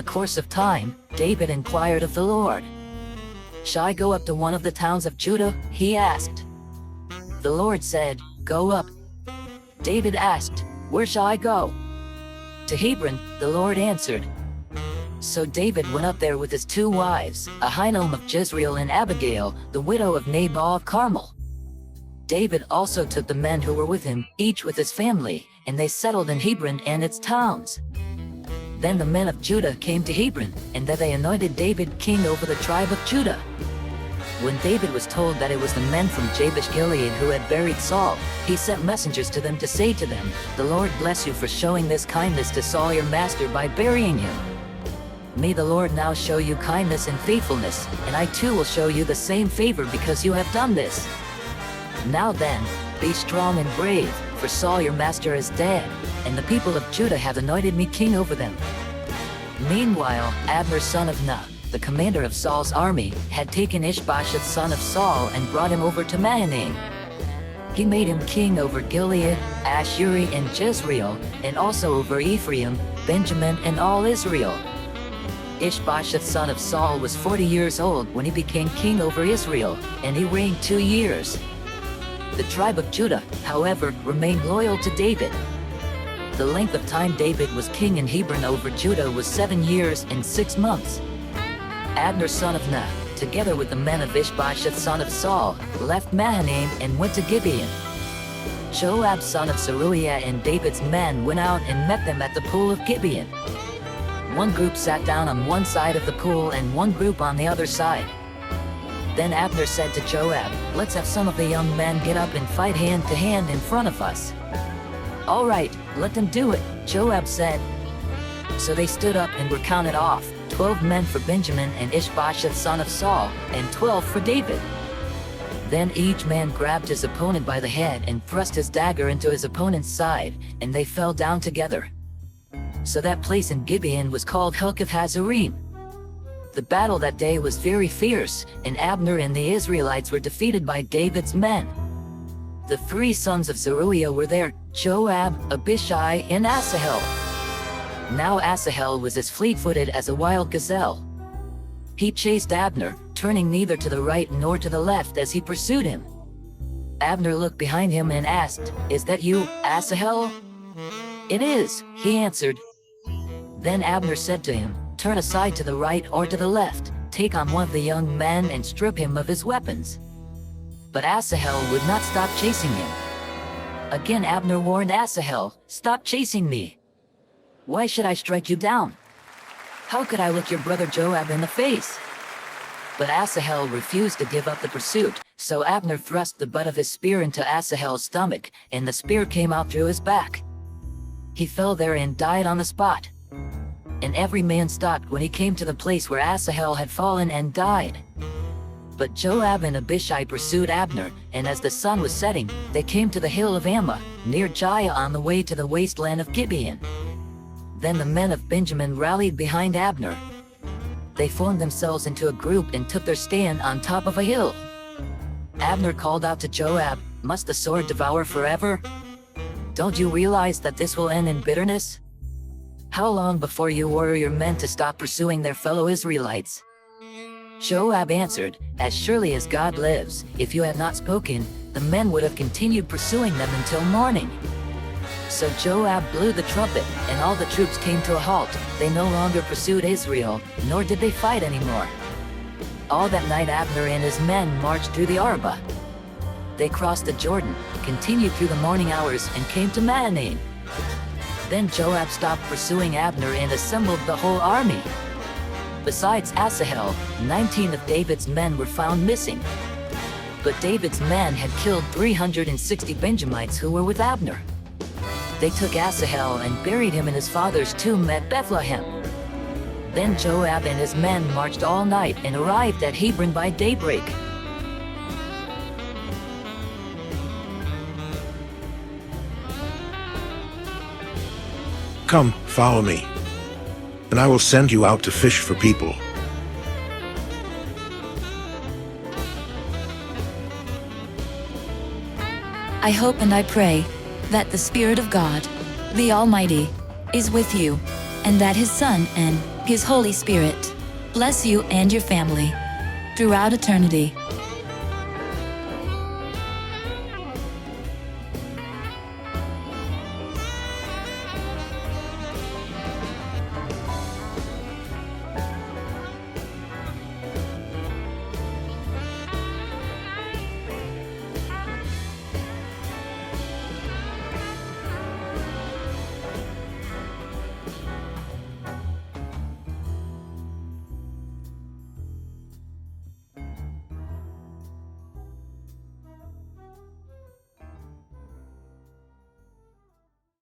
the course of time, David inquired of the Lord. "Shall I go up to one of the towns of Judah?" he asked. The Lord said, "Go up." David asked, "Where shall I go?" "To Hebron," the Lord answered. So David went up there with his 2 wives, Ahinoam of Jezreel and Abigail, the widow of Nabal of Carmel. David also took the men who were with him, each with his family, and they settled in Hebron and its towns. Then the men of Judah came to Hebron, and there they anointed David king over the tribe of Judah. When David was told that it was the men from Jabesh Gilead who had buried Saul, he sent messengers to them to say to them, "The Lord bless you for showing this kindness to Saul your master by burying him. May the Lord now show you kindness and faithfulness, and I too will show you the same favor because you have done this. Now then, be strong and brave, for Saul your master is dead, and the people of Judah have anointed me king over them." Meanwhile, Abner son of Ner, the commander of Saul's army, had taken Ishbosheth son of Saul and brought him over to Mahanaim. He made him king over Gilead, Ashuri, and Jezreel, and also over Ephraim, Benjamin, and all Israel. Ishbosheth son of Saul was 40 years old when he became king over Israel, and he reigned 2 years. The tribe of Judah, however, remained loyal to David. The length of time David was king in Hebron over Judah was 7 years and 6 months. Abner son of Ner, together with the men of Ishbosheth son of Saul, left Mahanaim and went to Gibeon. Joab son of Zeruiah and David's men went out and met them at the pool of Gibeon. One group sat down on one side of the pool and one group on the other side. Then Abner said to Joab, "Let's have some of the young men get up and fight hand to hand in front of us." "All right, let them do it," Joab said. So they stood up and were counted off, 12 men for Benjamin and Ishbosheth son of Saul, and 12 for David. Then each man grabbed his opponent by the head and thrust his dagger into his opponent's side, and they fell down together. So that place in Gibeon was called Hukketh Hazarim. The battle that day was very fierce, and Abner and the Israelites were defeated by David's men. The 3 sons of Zeruiah were there, Joab, Abishai, and Asahel. Now Asahel was as fleet-footed as a wild gazelle. He chased Abner, turning neither to the right nor to the left as he pursued him. Abner looked behind him and asked, "Is that you, Asahel?" "It is," he answered. Then Abner said to him, "Turn aside to the right or to the left, take on one of the young men and strip him of his weapons." But Asahel would not stop chasing him. Again Abner warned Asahel, "Stop chasing me. Why should I strike you down? How could I look your brother Joab in the face?" But Asahel refused to give up the pursuit, so Abner thrust the butt of his spear into Asahel's stomach, and the spear came out through his back. He fell there and died on the spot. And every man stopped when he came to the place where Asahel had fallen and died. But Joab and Abishai pursued Abner, and as the sun was setting, they came to the hill of Ammah, near Giah on the way to the wasteland of Gibeon. Then the men of Benjamin rallied behind Abner. They formed themselves into a group and took their stand on top of a hill. Abner called out to Joab, "Must the sword devour forever? Don't you realize that this will end in bitterness? How long before you order your men to stop pursuing their fellow Israelites?" Joab answered, "As surely as God lives, if you had not spoken, the men would have continued pursuing them until morning." So Joab blew the trumpet, and all the troops came to a halt. They no longer pursued Israel, nor did they fight anymore. All that night Abner and his men marched through the Arabah. They crossed the Jordan, continued through the morning hours, and came to Mahanaim. Then Joab stopped pursuing Abner and assembled the whole army. Besides Asahel, 19 of David's men were found missing. But David's men had killed 360 Benjamites who were with Abner. They took Asahel and buried him in his father's tomb at Bethlehem. Then Joab and his men marched all night and arrived at Hebron by daybreak. "Come, follow me, and I will send you out to fish for people." I hope and I pray that the Spirit of God, the Almighty, is with you. and that His Son and His Holy Spirit bless you and your family throughout eternity.